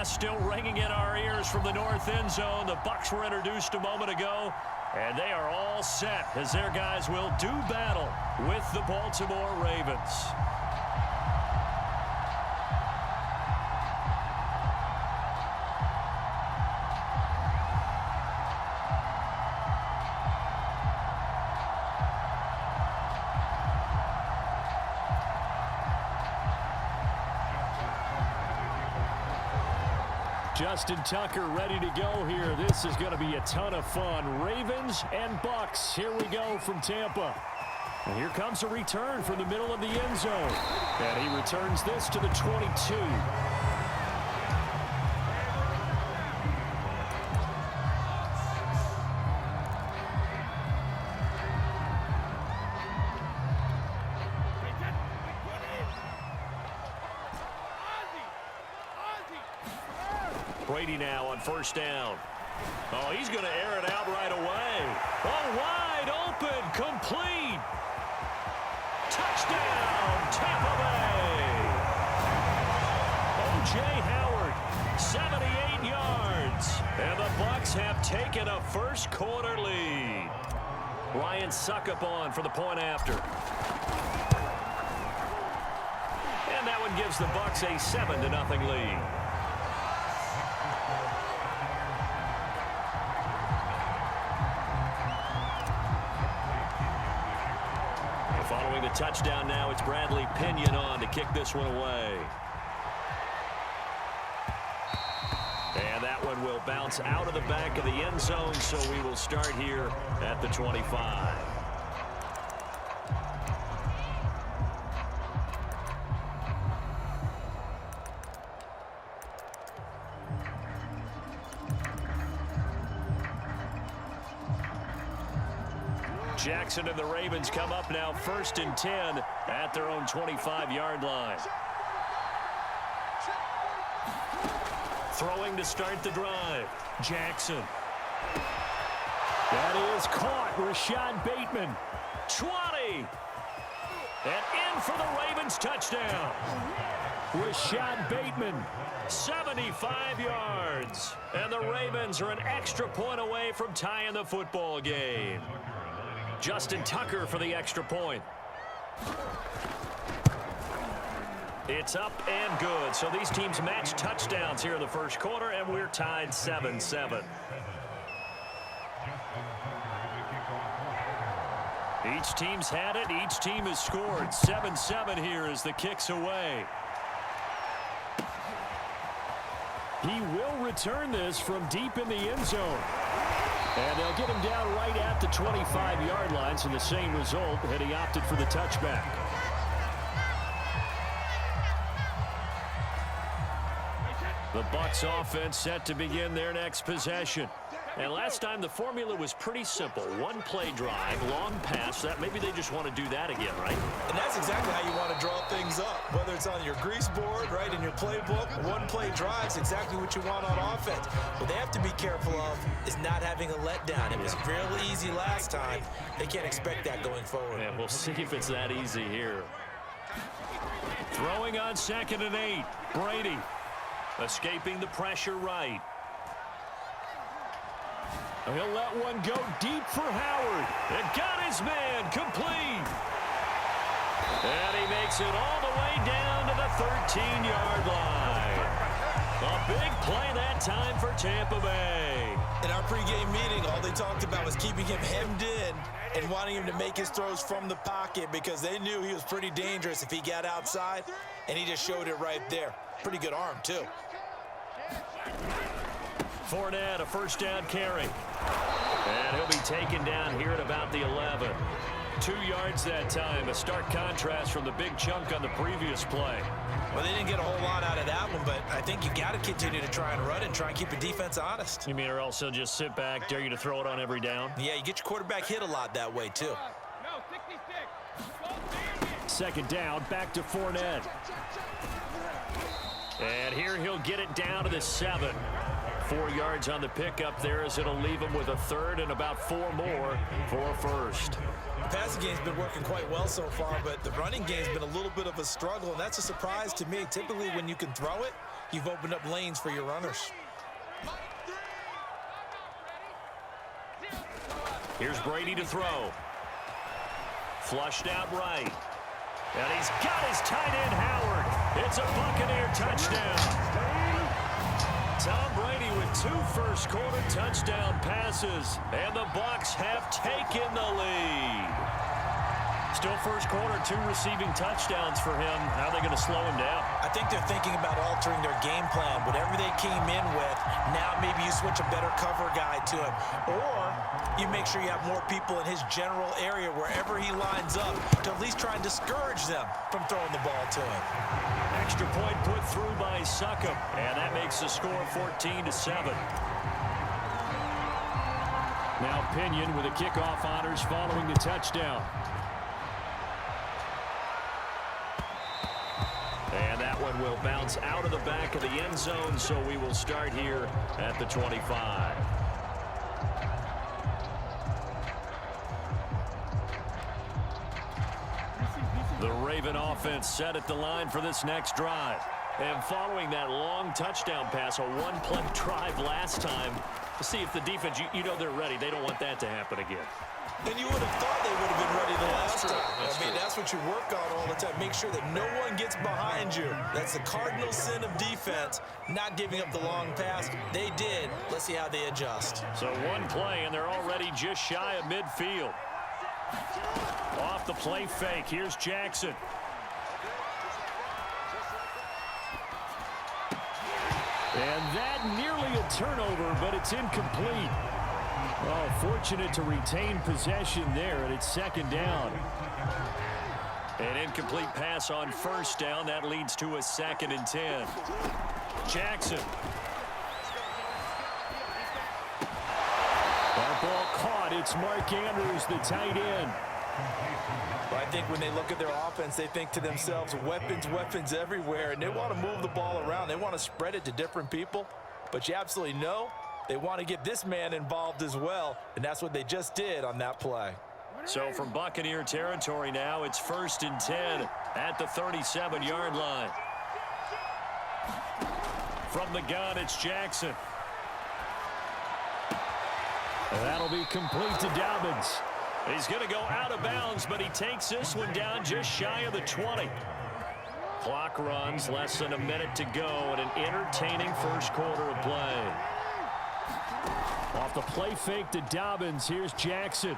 blast still ringing in our ears from the north end zone. The Bucs were introduced a moment ago, and they are all set as their guys will do battle with the Baltimore Ravens. Justin Tucker ready to go here. This is going to be a ton of fun. Ravens and Bucs. Here we go from Tampa. And here comes a return from the middle of the end zone. And he returns this to the 22. Brady now on first down. Oh, he's going to air it out right away. Oh, wide open, complete. Touchdown, Tampa Bay. O.J. Howard, 78 yards. And the Bucs have taken a first quarter lead. Ryan Suckup on for the point after. And that one gives the Bucs a 7-0 lead. Following the touchdown now, it's Bradley Pinion on to kick this one away. And that one will bounce out of the back of the end zone, so we will start here at the 25. Jackson and the Ravens come up now 1st and 10 at their own 25-yard line. Throwing to start the drive. Jackson. That is caught. Rashad Bateman. 20. And in for the Ravens touchdown. Rashad Bateman. 75 yards. And the Ravens are an extra point away from tying the football game. Justin Tucker for the extra point. It's up and good. So these teams match touchdowns here in the first quarter, and we're tied 7-7. Each team's had it. Each team has scored. 7-7 here as the kick's away. He will return this from deep in the end zone. And they'll get him down right at the 25-yard line, so the same result had he opted for the touchback. The Bucs offense set to begin their next possession. And last time the formula was pretty simple. One play drive, long pass. That maybe they just want to do that again, right? And that's exactly how you want to draw things up. Whether it's on your grease board, right, in your playbook, one play drive is exactly what you want on offense. What they have to be careful of is not having a letdown. It was fairly easy last time. They can't expect that going forward. And we'll see if it's that easy here. Throwing on 2nd and 8. Brady escaping the pressure right. He'll let one go deep for Howard. And got his man complete. And he makes it all the way down to the 13-yard line. A big play that time for Tampa Bay. In our pregame meeting, all they talked about was keeping him hemmed in and wanting him to make his throws from the pocket because they knew he was pretty dangerous if he got outside, and he just showed it right there. Pretty good arm, too. Fournette, a first down carry. And he'll be taken down here at about the 11. 2 yards that time. A stark contrast from the big chunk on the previous play. Well, they didn't get a whole lot out of that one, but I think you got to continue to try and run and try and keep the defense honest. You mean or else they'll just sit back, dare you to throw it on every down? Yeah, you get your quarterback hit a lot that way, too. 2nd down, back to Fournette. And here he'll get it down to the 7. 4 yards on the pickup there as it'll leave him with a 3rd and about 4 more for a first. The passing game's been working quite well so far, but the running game's been a little bit of a struggle, and that's a surprise to me. Typically, when you can throw it, you've opened up lanes for your runners. Here's Brady to throw. Flushed out right. And he's got his tight end, Howard. It's a Buccaneer touchdown. Tom Brady with 2 first-quarter touchdown passes. And the Bucs have taken the lead. Still first quarter, 2 receiving touchdowns for him. How are they going to slow him down? I think they're thinking about altering their game plan. Whatever they came in with, now maybe you switch a better cover guy to him. Or you make sure you have more people in his general area wherever he lines up to at least try and discourage them from throwing the ball to him. Extra point put through by Succop, and that makes the score 14-7. Now Pinion with the kickoff honors following the touchdown. And that one will bounce out of the back of the end zone, so we will start here at the 25. The Raven offense set at the line for this next drive. And following that long touchdown pass, a one-play drive last time, to see if the defense, you know they're ready. They don't want that to happen again. And you would have thought they would have been ready the last time. I mean, that's what you work on all the time. Make sure that no one gets behind you. That's the cardinal sin of defense, not giving up the long pass. They did. Let's see how they adjust. So one play, and they're already just shy of midfield. Off the play fake, here's Jackson. And that nearly a turnover, but it's incomplete. Oh, fortunate to retain possession there, and it's second down. An incomplete pass on first down. That leads to a 2nd and 10. Jackson. That ball caught. It's Mark Andrews, the tight end. Well, I think when they look at their offense, they think to themselves, weapons, weapons everywhere, and they want to move the ball around. They want to spread it to different people, but you absolutely know they want to get this man involved as well, and that's what they just did on that play. So from Buccaneer territory now, it's 1st and 10 at the 37-yard line. From the gun, it's Jackson. And that'll be complete to Dobbins. He's going to go out of bounds, but he takes this one down just shy of the 20. Clock runs, less than a minute to go, and an entertaining first quarter of play. Off the play fake to Dobbins, here's Jackson.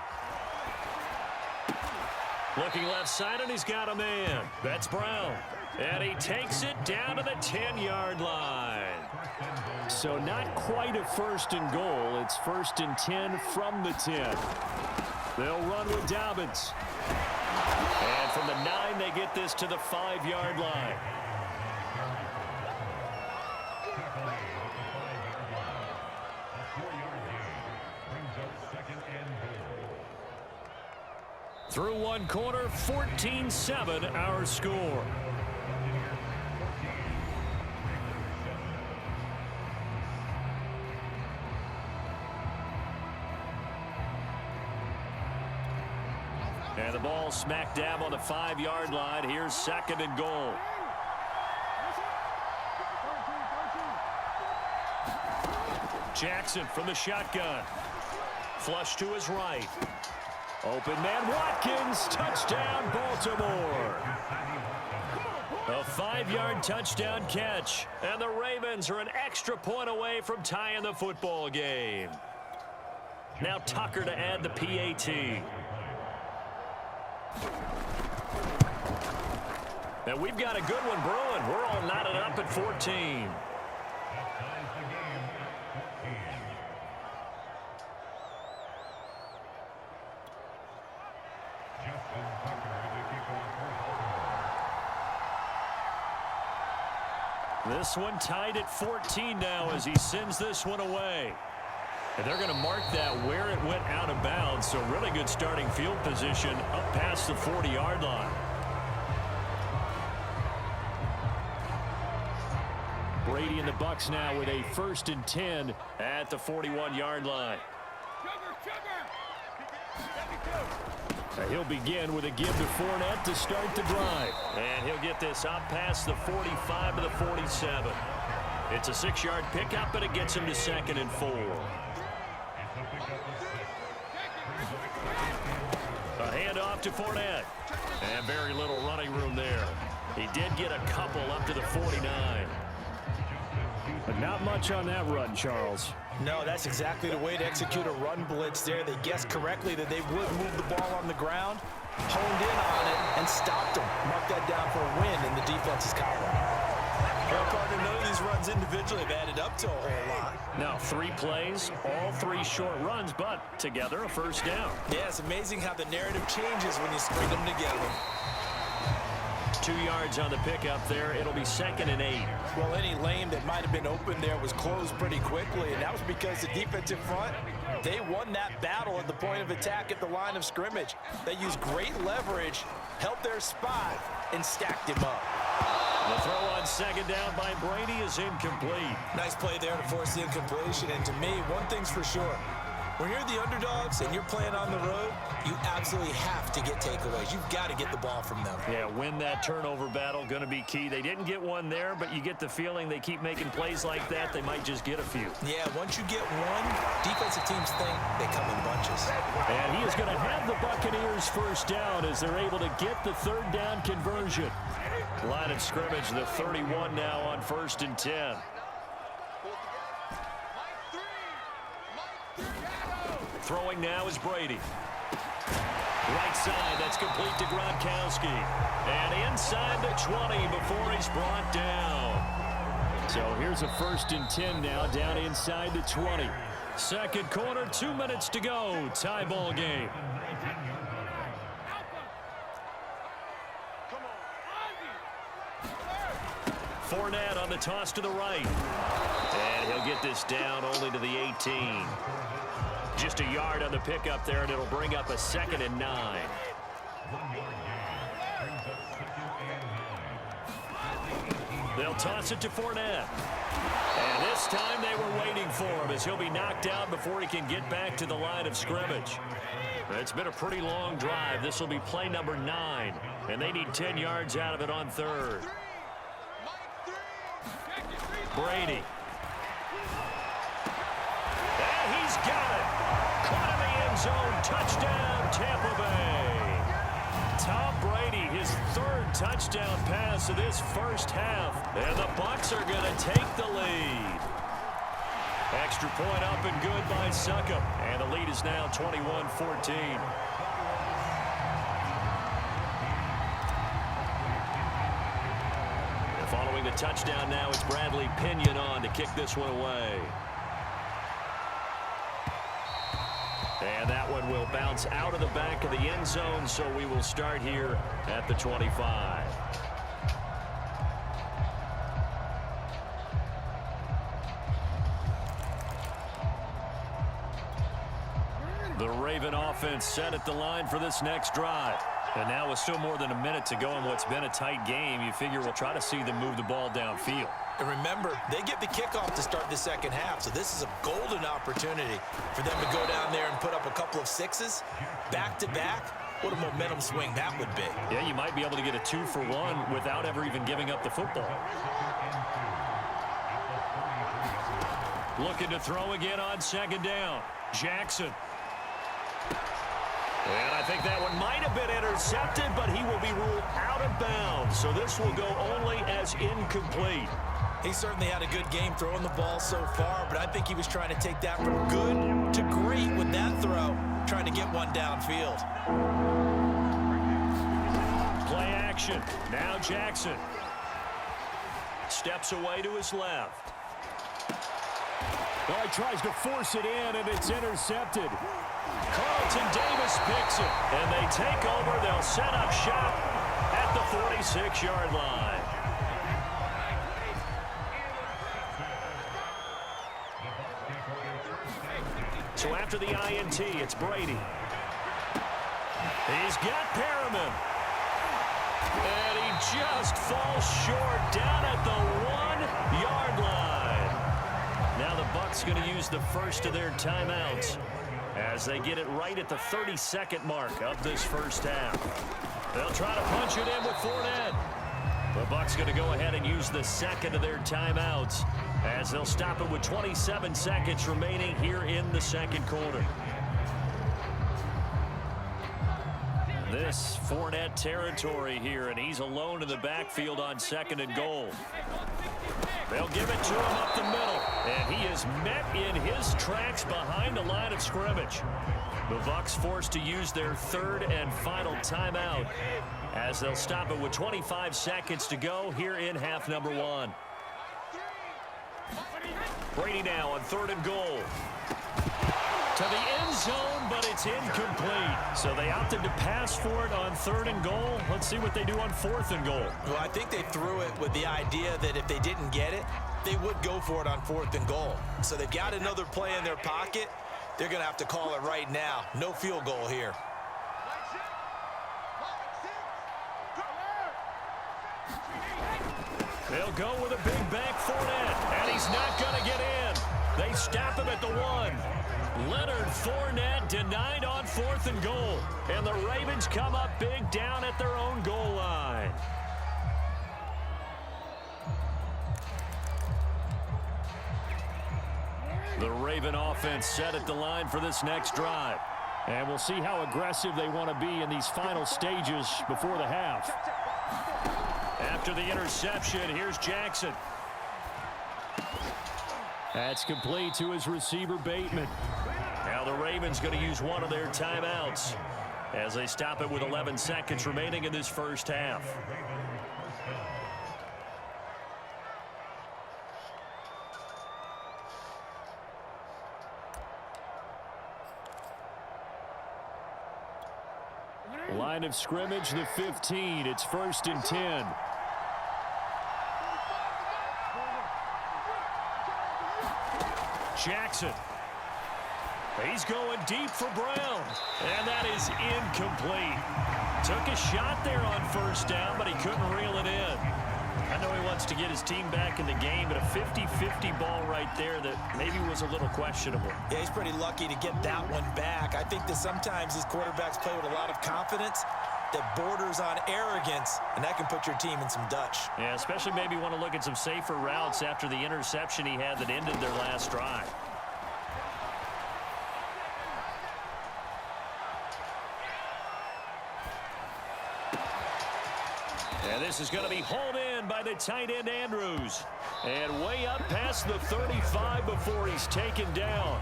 Looking left side, and he's got a man. That's Brown. And he takes it down to the 10-yard line. So not quite a 1st and goal. It's 1st and 10 from the 10. They'll run with Dobbins. And from the 9, they get this to the 5-yard line. Through one quarter, 14-7 our score. And the ball smack dab on the 5-yard line. Here's 2nd and goal. Jackson from the shotgun. Flush to his right. Open man Watkins. Touchdown Baltimore. A 5-yard touchdown catch. And the Ravens are an extra point away from tying the football game. Now Tucker to add the PAT. And we've got a good one brewing. We're all knotted up at 14. This one tied at 14 now as he sends this one away. And they're going to mark that where it went out of bounds. So really good starting field position up past the 40-yard line. Brady and the Bucs now with a 1st and 10 at the 41-yard line. He'll begin with a give to Fournette to start the drive. And he'll get this up past the 45 to the 47. It's a 6-yard pickup, and it gets him to 2nd and 4. A handoff to Fournette. And very little running room there. He did get a couple up to the 49. But not much on that run, Charles. No, that's exactly the way to execute a run blitz there. They guessed correctly that they would move the ball on the ground, honed in on it, and stopped them. Mark that down for a win in the defense's column. Well, partner, none of these runs individually have added up to a whole lot. Now, 3 plays, all 3 short runs, but together a first down. Yeah, it's amazing how the narrative changes when you string them together. 2 yards on the pickup there. It'll be 2nd and 8. Well, any lane that might have been open there was closed pretty quickly, and that was because the defensive front, they won that battle at the point of attack at the line of scrimmage. They used great leverage, held their spot, and stacked him up. The throw on 2nd down by Brady is incomplete. Nice play there to force the incompletion, and to me, one thing's for sure. When you're the underdogs and you're playing on the road, you absolutely have to get takeaways. You've got to get the ball from them. Yeah, win that turnover battle, going to be key. They didn't get one there, but you get the feeling they keep making plays like that, they might just get a few. Yeah, once you get one, defensive teams think they come in bunches. And he is going to have the Buccaneers first down as they're able to get the 3rd down conversion. Line of scrimmage, the 31 now on 1st and 10. Throwing now is Brady. Right side, that's complete to Gronkowski. And inside the 20 before he's brought down. So here's a 1st and 10 now, down inside the 20. 2nd quarter, 2 minutes to go. Tie ball game. Fournette on the toss to the right. And he'll get this down only to the 18. Just a yard on the pickup there, and it'll bring up a 2nd and 9. They'll toss it to Fournette. And this time they were waiting for him as he'll be knocked out before he can get back to the line of scrimmage. It's been a pretty long drive. This will be play number 9, and they need 10 yards out of it on 3rd. Brady. And he's got it. Caught in the end zone. Touchdown, Tampa Bay. Tom Brady, his 3rd touchdown pass of this first half. And the Bucs are going to take the lead. Extra point up and good by Succop. And the lead is now 21-14. Following the touchdown now, it's Bradley Pinion on to kick this one away. And that one will bounce out of the back of the end zone, so we will start here at the 25. The Raven offense set at the line for this next drive. And now with still more than a minute to go in what's been a tight game, you figure we'll try to see them move the ball downfield. And remember, they get the kickoff to start the second half, so this is a golden opportunity for them to go down there and put up a couple of 6s back-to-back. What a momentum swing that would be. Yeah, you might be able to get a 2-for-1 without ever even giving up the football. Looking to throw again on 2nd down. Jackson. And I think that one might have been intercepted, but he will be ruled out of bounds. So this will go only as incomplete. He certainly had a good game throwing the ball so far, but I think he was trying to take that from good to great with that throw, trying to get one downfield. Play action. Now Jackson. Steps away to his left. Well, he tries to force it in, and it's intercepted. Carlton Davis picks it, and they take over. They'll set up shop at the 46-yard line. So after the INT, it's Brady. He's got Perriman. And he just falls short down at the 1-yard line. Now the Bucs going to use the first of their timeouts as they get it right at the 32nd mark of this first half. They'll try to punch it in with Fournette. The Bucs going to go ahead and use the second of their timeouts as they'll stop it with 27 seconds remaining here in the second quarter. This Fournette territory here, and he's alone in the backfield on second and goal. They'll give it to him up the middle, and he is met in his tracks behind the line of scrimmage. The Bucs forced to use their third and final timeout as they'll stop it with 25 seconds to go here in half number one. Brady now on third and goal. To the end zone, but it's incomplete. So they opted to pass for it on third and goal. Let's see what they do on fourth and goal. Well, I think they threw it with the idea that if they didn't get it, they would go for it on fourth and goal. So they've got another play in their pocket. They're going to have to call it right now. No field goal here. They'll go with a big bank Fournette, and he's not going to get in. They stop him at the one. Leonard Fournette denied on fourth and goal. And the Ravens come up big down at their own goal line. The Raven offense set at the line for this next drive. And we'll see how aggressive they want to be in these final stages before the half. After the interception, here's Jackson. That's complete to his receiver, Bateman. Now the Ravens going to use one of their timeouts as they stop it with 11 seconds remaining in this first half. Line of scrimmage, the 15. It's 1st and 10. Jackson. He's going deep for Brown. And that is incomplete. Took a shot there on first down, but he couldn't reel it in. I know he wants to get his team back in the game, but a 50-50 ball right there that maybe was a little questionable. Yeah, he's pretty lucky to get that one back. I think that sometimes these quarterbacks play with a lot of confidence that borders on arrogance, and that can put your team in some Dutch. Yeah, especially maybe want to look at some safer routes after the interception he had that ended their last drive. And this is going to be hauled in by the tight end Andrews. And way up past the 35 before he's taken down.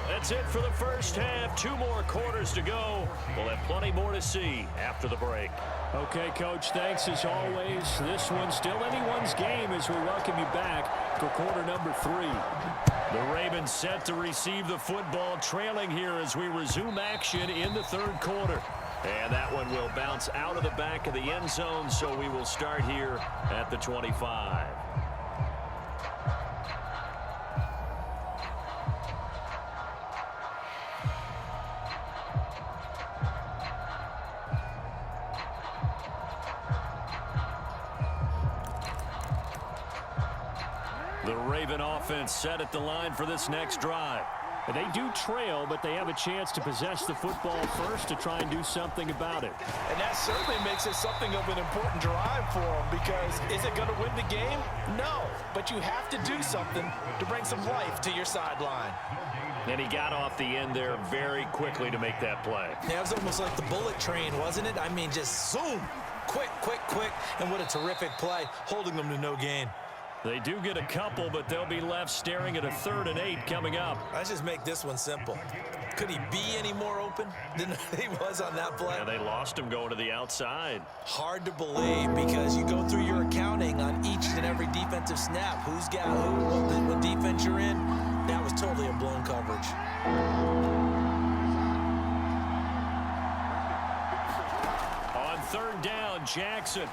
That's it for the first half. 2 more quarters to go. We'll have plenty more to see after the break. Okay, Coach, thanks as always. This one's still anyone's game as we welcome you back for quarter number 3. The Ravens set to receive the football, trailing here as we resume action in the third quarter. And that one will bounce out of the back of the end zone, so we will start here at the 25. The Raven offense set at the line for this next drive. They do trail, but they have a chance to possess the football first to try and do something about it. And that certainly makes it something of an important drive for them, because is it going to win the game? No, but you have to do something to bring some life to your sideline. And he got off the end there very quickly to make that play. Yeah, it was almost like the bullet train, wasn't it? I mean, just zoom, quick, quick, quick, and what a terrific play, holding them to no gain. They do get a couple, but they'll be left staring at a 3rd and 8 coming up. Let's just make this one simple. Could he be any more open than he was on that play? Yeah, they lost him going to the outside. Hard to believe, because you go through your accounting on each and every defensive snap. Who's got who, what defense you're in. That was totally a blown coverage. On 3rd down, Jackson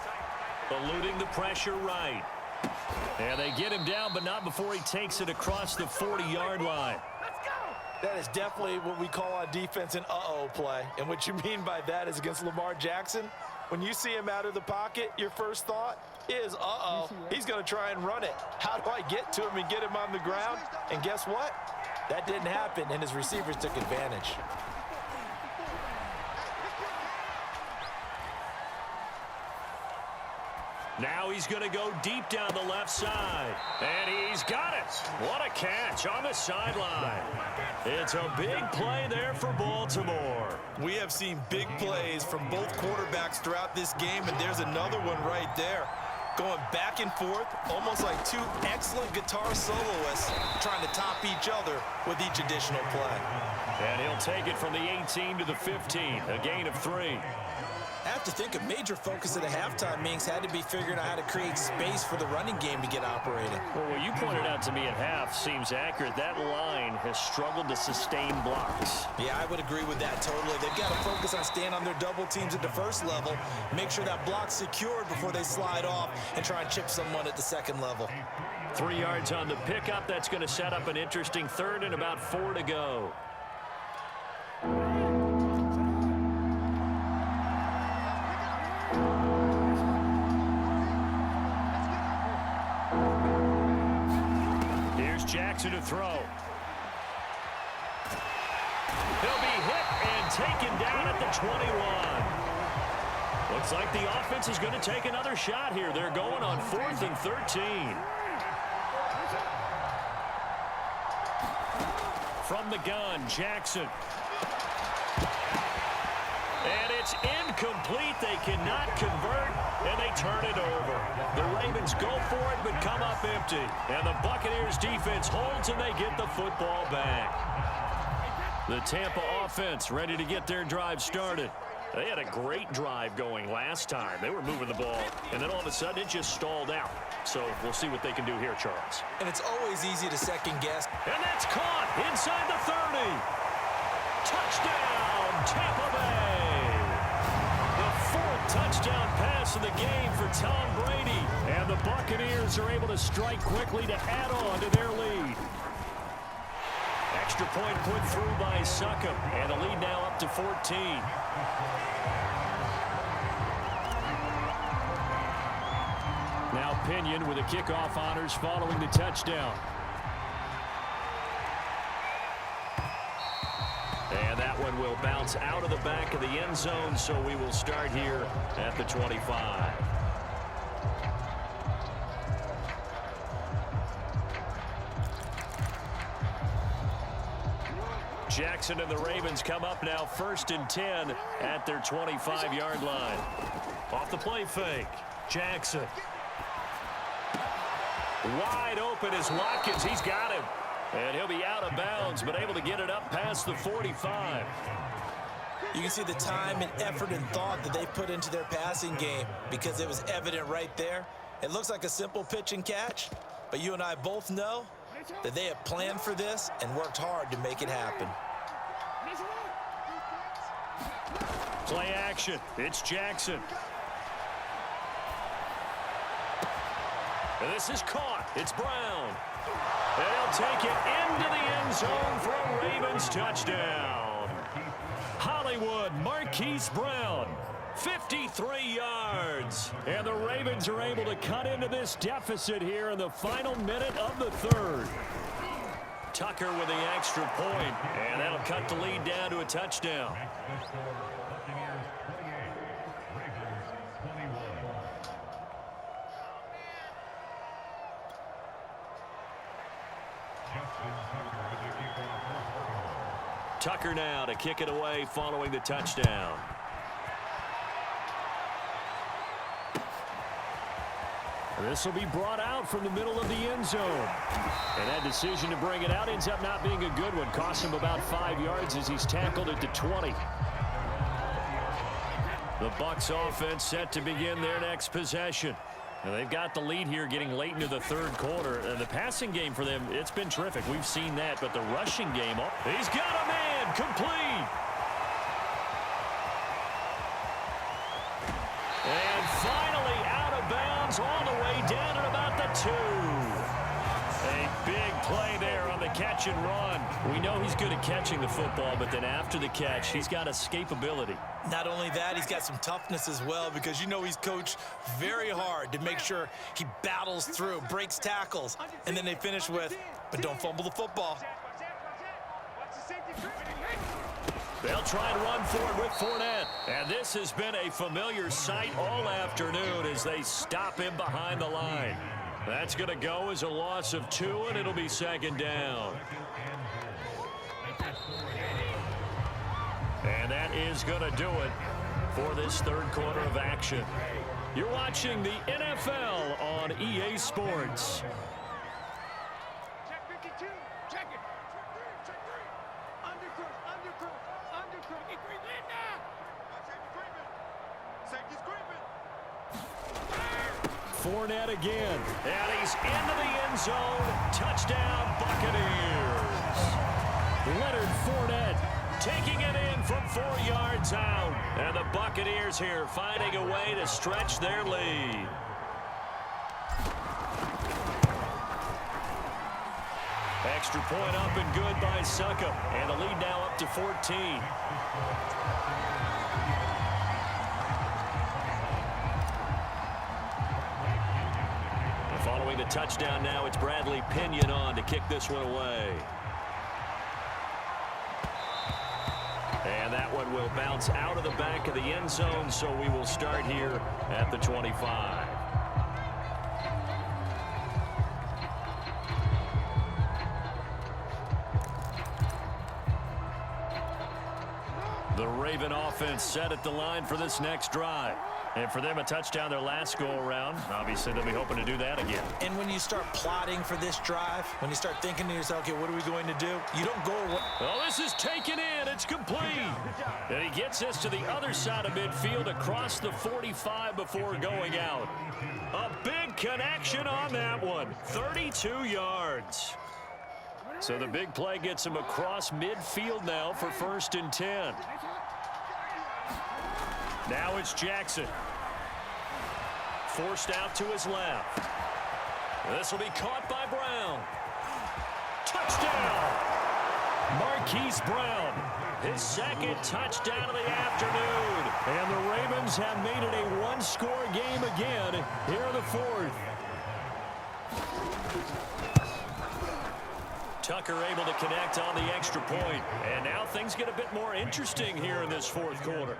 eluding the pressure right. And they get him down, but not before he takes it across the 40-yard line. That is definitely what we call on defense an uh-oh play. And what you mean by that is against Lamar Jackson, when you see him out of the pocket, your first thought is, uh-oh, he's going to try and run it. How do I get to him and get him on the ground? And guess what? That didn't happen, and his receivers took advantage. Now he's going to go deep down the left side. And he's got it. What a catch on the sideline. It's a big play there for Baltimore. We have seen big plays from both quarterbacks throughout this game, and there's another one right there. Going back and forth, almost like two excellent guitar soloists trying to top each other with each additional play. And he'll take it from the 18 to the 15, a gain of 3. I have to think a major focus at the halftime meetings had to be figuring out how to create space for the running game to get operating. Well, what you pointed out to me at half seems accurate. That line has struggled to sustain blocks. Yeah, I would agree with that totally. They've got to focus on staying on their double teams at the first level, make sure that block's secured before they slide off, and try and chip someone at the second level. 3 yards on the pickup. That's going to set up an interesting third and about 4 to go. Jackson to throw. He'll be hit and taken down at the 21. Looks like the offense is going to take another shot here. They're going on 4th and 13. From the gun, Jackson. And it's incomplete. They cannot convert, and they turn it over. The Ravens go for it, but come up empty. And the Buccaneers defense holds, and they get the football back. The Tampa offense ready to get their drive started. They had a great drive going last time. They were moving the ball, and then all of a sudden it just stalled out. So we'll see what they can do here, Charles. And it's always easy to second guess. And that's caught inside the 30. Touchdown, Tampa Bay. The 4th touchdown pass of the game for Tom Brady. And the Buccaneers are able to strike quickly to add on to their lead. Extra point put through by Succop. And the lead now up to 14. Now Pinion with the kickoff honors following the touchdown. And that one will bounce out of the back of the end zone, so we will start here at the 25. Jackson and the Ravens come up now 1st and 10 at their 25-yard line. Off the play fake, Jackson. Wide open is Watkins. He's got him. And he'll be out of bounds, but able to get it up past the 45. You can see the time and effort and thought that they put into their passing game because it was evident right there. It looks like a simple pitch and catch, but you and I both know that they have planned for this and worked hard to make it happen. Play action. It's Jackson. And this is caught. It's Brown. And he'll take it into the end zone for a Ravens touchdown. Hollywood Marquise Brown, 53 yards. And the Ravens are able to cut into this deficit here in the final minute of the 3rd. Tucker with the extra point, and that'll cut the lead down to a touchdown. Tucker now to kick it away following the touchdown. This will be brought out from the middle of the end zone. And that decision to bring it out ends up not being a good one. Cost him about 5 yards as he's tackled at the 20. The Bucs offense set to begin their next possession. And they've got the lead here getting late into the 3rd quarter. And the passing game for them, it's been terrific. We've seen that. But the rushing game, he's got a man complete. And finally out of bounds all the way down at about the 2. A big play there on the catch and run. We know he's good at catching the football, but then after the catch, he's got escapability. Not only that, he's got some toughness as well because you know he's coached very hard to make sure he battles through, breaks tackles, and then they finish with, but don't fumble the football. They'll try and run for it with Fournette. And this has been a familiar sight all afternoon as they stop him behind the line. That's going to go as a loss of 2, and it'll be second down. And that is going to do it for this third quarter of action. You're watching the NFL on EA Sports. Check 52. Check it. Check 3. Undercrook. Safety's creeping. Fournette again. And he's into the end zone. Touchdown, Buccaneers. Leonard Fournette taking it in from 4 yards out. And the Buccaneers here finding a way to stretch their lead. Extra point up and good by Suckup. And the lead now up to 14. Following the touchdown now, it's Bradley Pinion on to kick this one away. And that one will bounce out of the back of the end zone, so we will start here at the 25. The Raven offense set at the line for this next drive. And for them, a touchdown their last go-around. Obviously, they'll be hoping to do that again. And when you start plotting for this drive, when you start thinking to yourself, okay, what are we going to do? You don't go away. Well, this is taken in. It's complete. And he gets us to the other side of midfield across the 45 before going out. A big connection on that one. 32 yards. So the big play gets him across midfield now for 1st and 10. Now it's Jackson. Forced out to his left. This will be caught by Brown. Touchdown! Marquise Brown, his second touchdown of the afternoon. And the Ravens have made it a one-score game again here in the 4th. Tucker able to connect on the extra point. And now things get a bit more interesting here in this 4th quarter.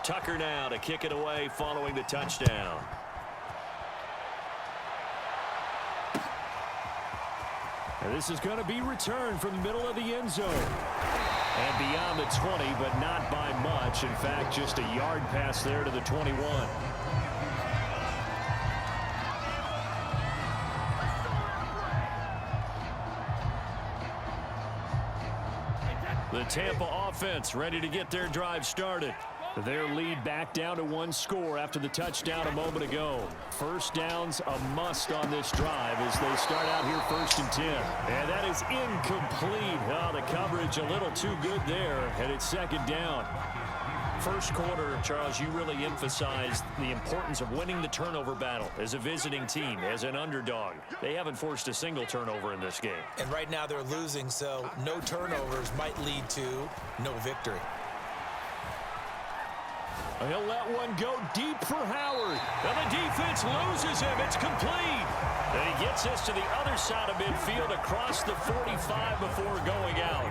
Tucker now to kick it away following the touchdown. And this is going to be returned from the middle of the end zone. And beyond the 20, but not by much. In fact, just a yard pass there to the 21. The Tampa offense ready to get their drive started. Their lead back down to 1 score after the touchdown a moment ago. First down's a must on this drive as they start out here 1st and 10. And that is incomplete. Oh, the coverage a little too good there, and it's 2nd down. First quarter, Charles, you really emphasized the importance of winning the turnover battle as a visiting team, as an underdog. They haven't forced a single turnover in this game. And right now they're losing, so no turnovers might lead to no victory. He'll let one go deep for Howard. And the defense loses him. It's complete. And he gets us to the other side of midfield across the 45 before going out.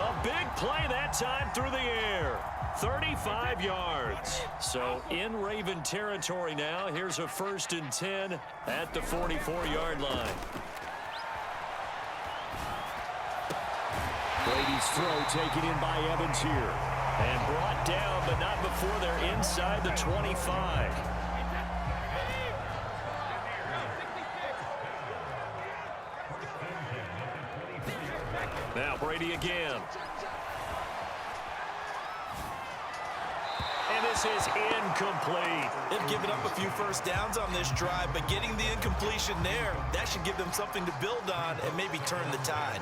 A big play that time through the air. 35 yards. So in Raven territory now. Here's a 1st and 10 at the 44-yard line. Brady's throw taken in by Evans here. And brought down, but not before they're inside the 25. Now Brady again. And this is incomplete. They've given up a few first downs on this drive, but getting the incompletion there, that should give them something to build on and maybe turn the tide.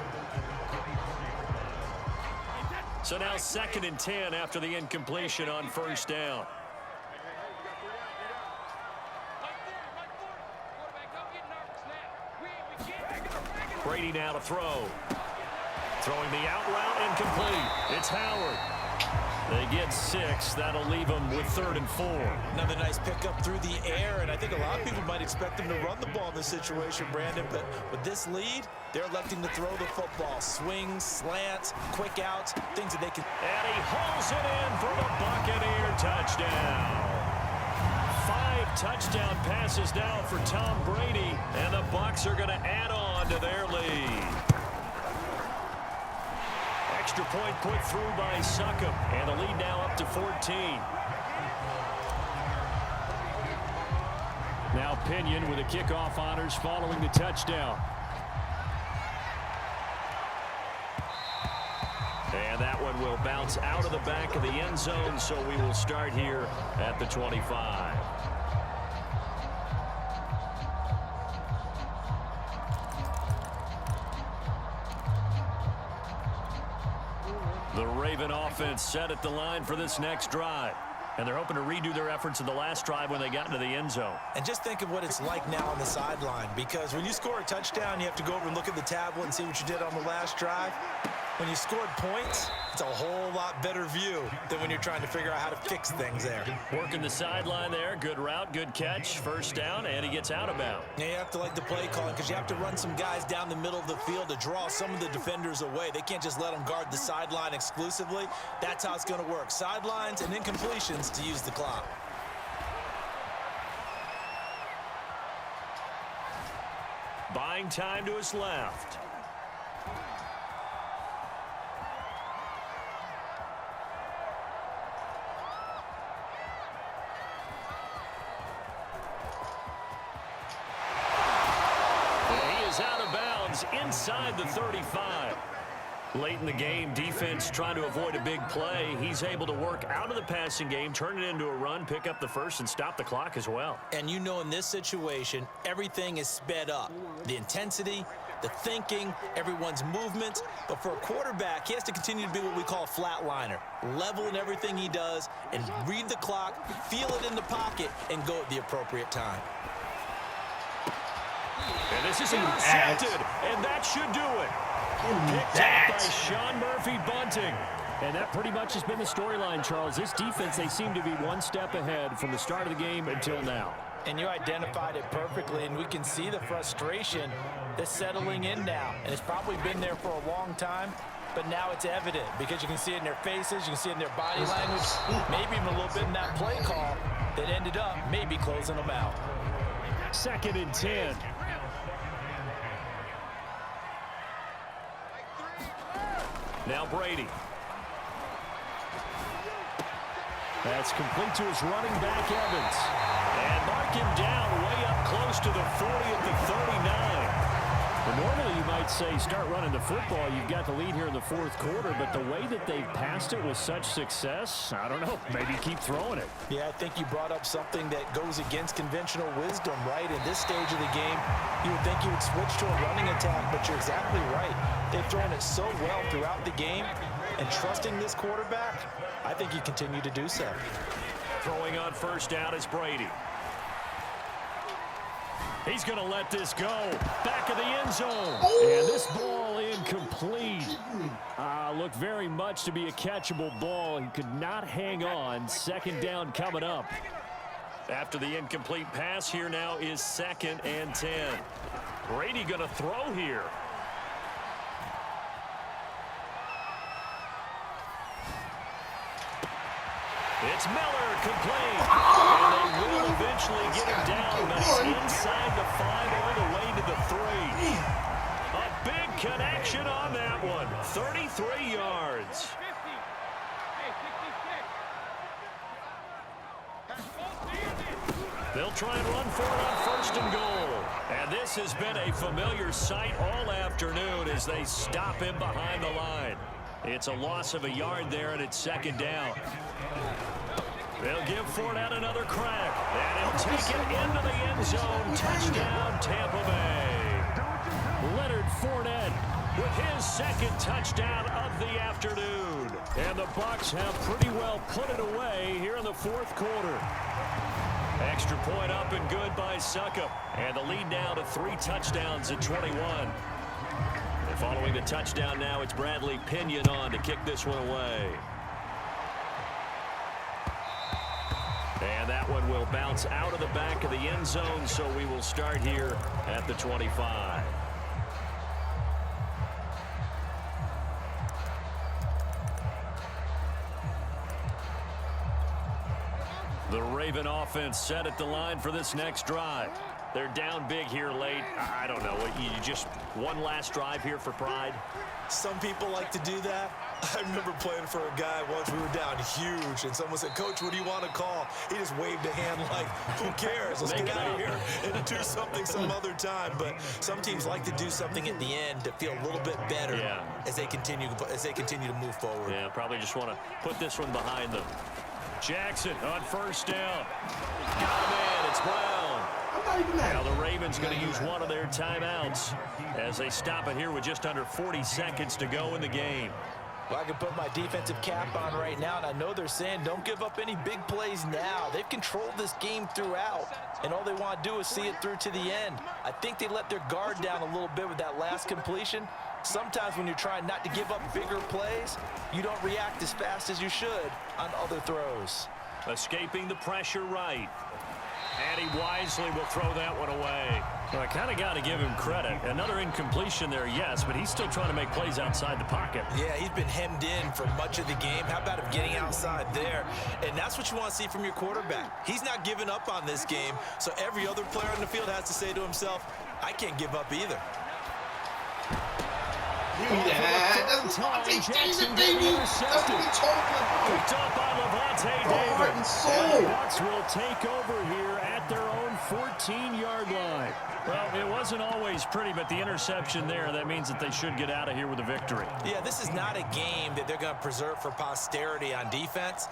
So now 2nd and 10 after the incompletion on 1st down. Brady now to throw. Throwing the out route incomplete. It's Howard. They get 6. That'll leave them with 3rd and 4. Another nice pickup through the air, and I think a lot of people might expect them to run the ball in this situation, Brandon, but with this lead, they're electing to throw the football. Swings, slants, quick outs, things that they can... And he hauls it in for the Buccaneer touchdown. 5 touchdown passes now for Tom Brady, and the Bucs are going to add on to their lead. Extra point put through by Succop, and the lead now up to 14. Now Pinion with the kickoff honors following the touchdown. And that one will bounce out of the back of the end zone, so we will start here at the 25. The Raven offense set at the line for this next drive. And they're hoping to redo their efforts in the last drive when they got into the end zone. And just think of what it's like now on the sideline, because when you score a touchdown, you have to go over and look at the tablet and see what you did on the last drive. When you scored points, it's a whole lot better view than when you're trying to figure out how to fix things there. Working the sideline there. Good route, good catch. First down, and he gets out of bounds. Now you have to like the play calling, because you have to run some guys down the middle of the field to draw some of the defenders away. They can't just let them guard the sideline exclusively. That's how it's going to work. Sidelines and incompletions to use the clock. Buying time to his left. Out of bounds inside the 35. Late in the game, defense trying to avoid a big play. He's able to work out of the passing game, turn it into a run, pick up the first, and stop the clock as well. And you know, in this situation, everything is sped up. The intensity, the thinking, everyone's movement. But for a quarterback, he has to continue to be what we call a flatliner. Level in everything he does and read the clock, feel it in the pocket, and go at the appropriate time. And this is intercepted, and that should do it. Picked up by Sean Murphy Bunting. And that pretty much has been the storyline, Charles. This defense, they seem to be one step ahead from the start of the game until now. And you identified it perfectly, and we can see the frustration that's settling in now. And it's probably been there for a long time, but now it's evident because you can see it in their faces, you can see it in their body language, maybe even a little bit in that play call that ended up maybe closing them out. 2nd and 10. Now Brady. That's complete to his running back, Evans. And mark him down way up close to the 40 at the 39. Well, normally you might say start running the football. You've got the lead here in the 4th quarter, but the way that they've passed it with such success, I don't know, maybe keep throwing it. Yeah, I think you brought up something that goes against conventional wisdom, right? In this stage of the game, you would think you would switch to a running attack, but you're exactly right. They've thrown it so well throughout the game, and trusting this quarterback, I think you continue to do so. Throwing on first down is Brady. He's going to let this go. Back of the end zone. And this ball incomplete. Looked very much to be a catchable ball. He could not hang on. 2nd down coming up. After the incomplete pass, here now is 2nd and 10. Brady going to throw here. It's Miller complete. And they will eventually get him down, but he's inside the 5 all the way to the 3. A big connection on that one. 33 yards. They'll try and run for it on 1st and goal. And this has been a familiar sight all afternoon as they stop him behind the line. It's a loss of a yard there, and it's 2nd down. They'll give Fournette another crack, and he'll take it into the end zone. Touchdown, Tampa Bay. Leonard Fournette with his 2nd touchdown of the afternoon. And the Bucs have pretty well put it away here in the 4th quarter. Extra point up and good by Succop. And the lead now to 3 touchdowns at 21. And following the touchdown now, it's Bradley Pinion on to kick this one away. bounce out of the back of the end zone, so we will start here at the 25. The Raven offense set at the line for this next drive. They're down big here late. I don't know. You just one last drive here for pride? Some people like to do that. I remember playing for a guy once. We were down huge, and someone said, "Coach, what do you want to call?" He just waved a hand like, "Who cares? Let's get out of here and do something some other time." But some teams like to do something at the end to feel a little bit better as they continue to move forward. Yeah, probably just want to put this one behind them. Jackson on first down. Got him in. It's Brown. Now the Ravens going to use one of their timeouts as they stop it here with just under 40 seconds to go in the game. Well, I can put my defensive cap on right now, and I know they're saying don't give up any big plays now. They've controlled this game throughout, and all they want to do is see it through to the end. I think they let their guard down a little bit with that last completion. Sometimes when you're trying not to give up bigger plays, you don't react as fast as you should on other throws. Escaping the pressure right. And he wisely will throw that one away. Well, I kind of got to give him credit. Another incompletion there, yes, but he's still trying to make plays outside the pocket. Yeah, he's been hemmed in for much of the game. How about him getting outside there? And that's what you want to see from your quarterback. He's not giving up on this game, so every other player on the field has to say to himself, I can't give up either. Jackson getting intercepted. Picked up by Levante David. And the Bucs will take over here at their own 14-yard line. Well, it wasn't always pretty, but the interception there, that means that they should get out of here with a victory. Yeah, this is not a game that they're going to preserve for posterity on defense,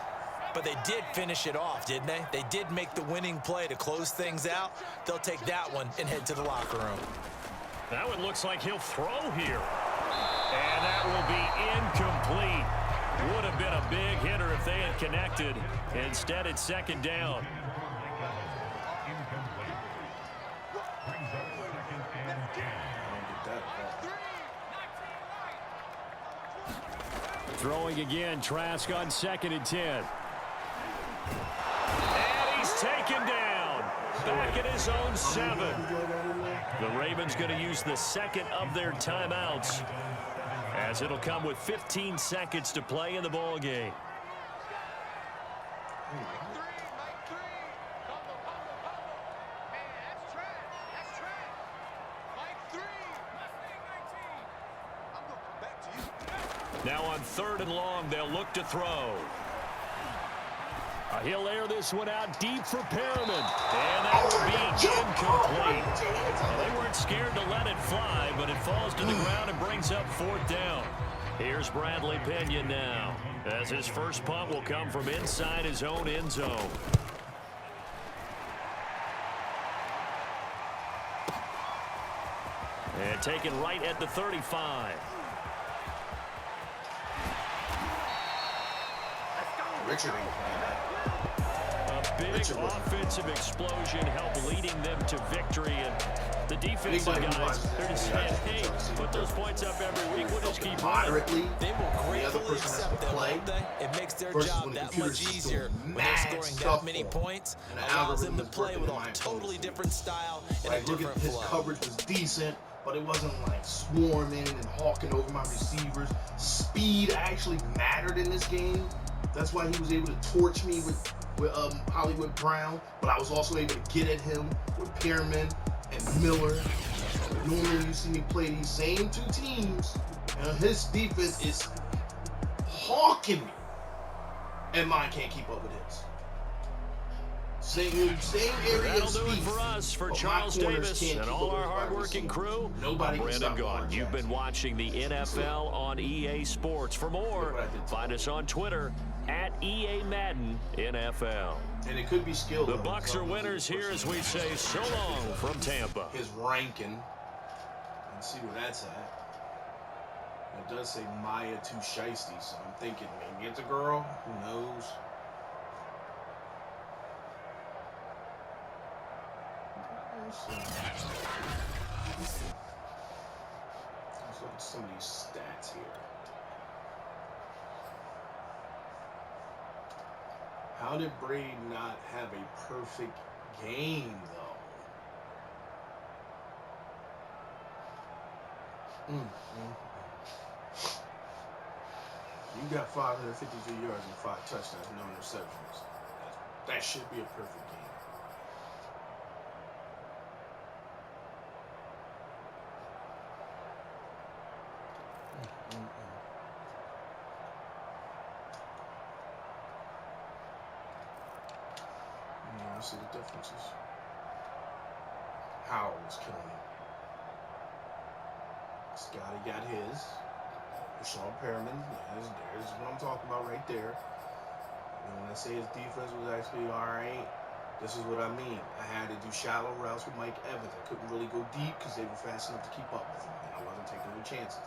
but they did finish it off, didn't they? They did make the winning play to close things out. They'll take that one and head to the locker room. That one looks like he'll throw here. And that will be incomplete. Would have been a big hitter if they had connected. Instead, it's second down. Throwing again, Trask on 2nd and 10. And he's taken down. Back at his own 7. The Ravens going to use the second of their timeouts, as it'll come with 15 seconds to play in the ball game. Now on 3rd and long, they'll look to throw. He'll air this one out deep for Perriman. And that will be incomplete. Well, they weren't scared to let it fly, but it falls to the ground and brings up 4th down. Here's Bradley Pena now, as his first punt will come from inside his own end zone. And taken right at the 35. Richard ain't playing that. A big offensive explosion helped leading them to victory, and the defensive guys, they're just saying, hey, put those points up every week. We'll just keep running. They will the other gratefully person has to accept that, play. won't they? It makes their Versus job when the that computer's much just easier doing when they're mad scoring stuff that many for 'em. points. And the Allows them algorithm to is play working with in a my totally opponent's different style and a Like, look different at his flow. coverage was decent, but it wasn't like swarming and hawking over my receivers. Speed actually mattered in this game. That's why he was able to torch me with Hollywood Brown, but I was also able to get at him with Perriman and Miller. Normally you see me play these same two teams, and his defense is hawking me, and mine can't keep up with his. Same area That'll of do it speed. for us, for but Charles my corners Davis can't and keep all up our with wide hardworking receivers. crew. Nobody I'm can Brandon stop Gaughan. Lamar You've been Jackson. watching the NFL on EA Sports. For more, find us on Twitter at EA Madden NFL. And it could be skill. The Bucs are winners here as we say so long from Tampa. His ranking. Let's see where that's at. It does say Maya too shiesty, so I'm thinking maybe it's a girl. Who knows? Let's look at some of these stats here. How did Brady not have a perfect game, though? You got 553 yards and 5 touchdowns, no interceptions. That should be a perfect game. You see the differences. Howard was killing him. Scotty got his. Sean Perriman, there's what I'm talking about right there. And when I say his defense was actually all right, this is what I mean. I had to do shallow routes with Mike Evans. I couldn't really go deep because they were fast enough to keep up with him, and I wasn't taking no chances.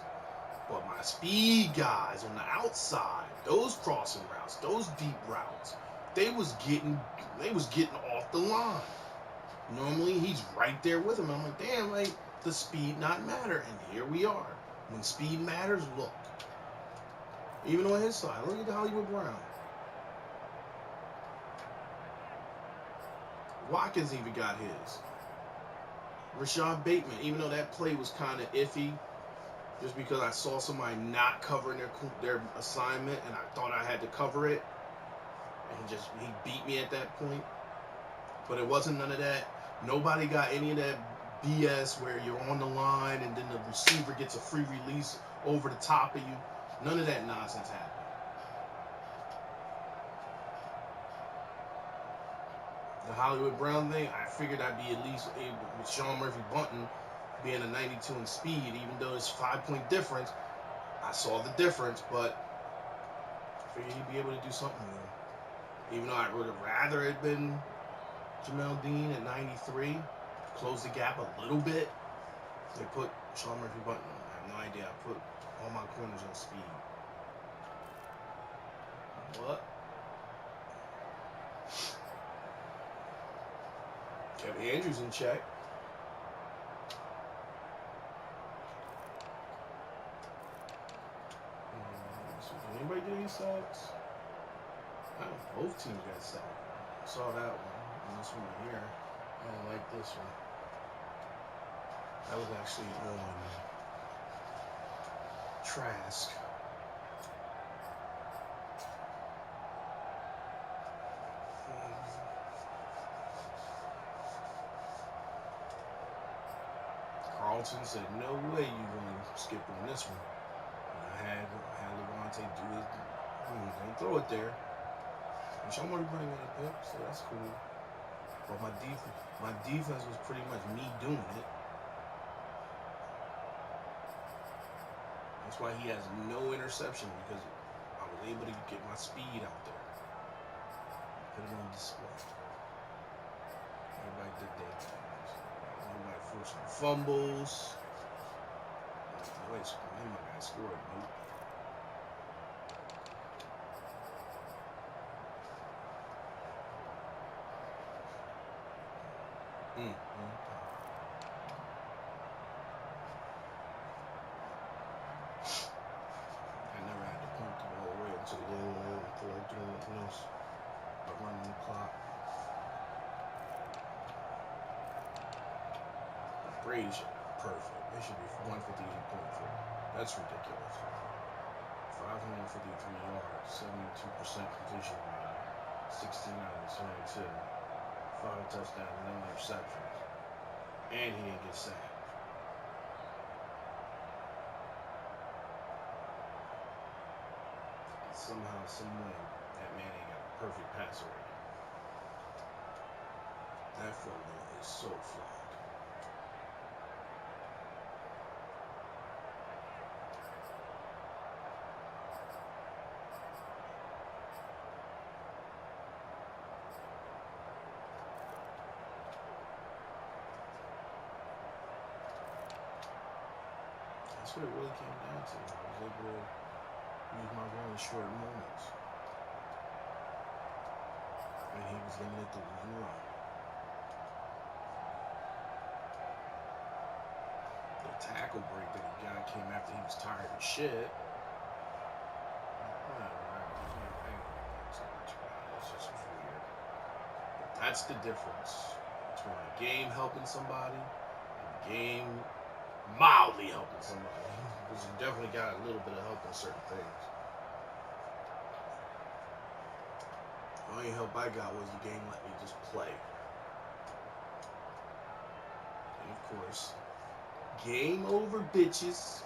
But my speed guys on the outside, those crossing routes, those deep routes, they was getting off the line. Normally he's right there with him. I'm like, damn, like, does speed not matter? And here we are. When speed matters, look. Even on his side, look at the Hollywood Brown. Watkins even got his. Rashad Bateman, even though that play was kind of iffy, just because I saw somebody not covering their assignment and I thought I had to cover it, and he beat me at that point. But it wasn't none of that. Nobody got any of that BS where you're on the line and then the receiver gets a free release over the top of you. None of that nonsense happened. The Hollywood Brown thing, I figured I'd be at least able, with Sean Murphy bunting being a 92 in speed, even though it's 5-point difference. I saw the difference, but I figured he'd be able to do something with him. Even though I would have rather it been Jamel Dean at 93, close the gap a little bit. They put Sean Murphy bunting on. I have no idea. I put all my corners on speed. What? Kept Andrews in check. So did anybody get any sacks? I don't know. Both teams got sacked. I saw that one. And this one right here. I don't like this one. That was actually on Trask. Carlton said, no way you're going to skip on this one. And I had Levante do it. Don't throw it there. And Sean Murray running out of pick, so that's cool. But my defense was pretty much me doing it. That's why he has no interception, because I was able to get my speed out there. Put it on display. Everybody did their things. Nobody forced no fumbles. Wait, my guy scored. Nope. I never had to point the ball away until the end until I doing nothing else but running the clock. Brady should be perfect. It should be 158.3. That's ridiculous. 553 yards, 72% completion rate, 16 out of 22, 5 touchdowns, no interceptions, and he didn't get sacked. Somehow, some way, that man ain't got a perfect passer rating. That formula is so flawed. That's what it really came down to. I was able to use my really short moments. And he was limited to one run. The tackle break that he got came after he was tired of shit. I ain't gonna so much about it. It's just a That's the difference between a game helping somebody and a game mildly helping somebody. Because you definitely got a little bit of help on certain things. The only help I got was the game let me just play. And of course, game over, bitches.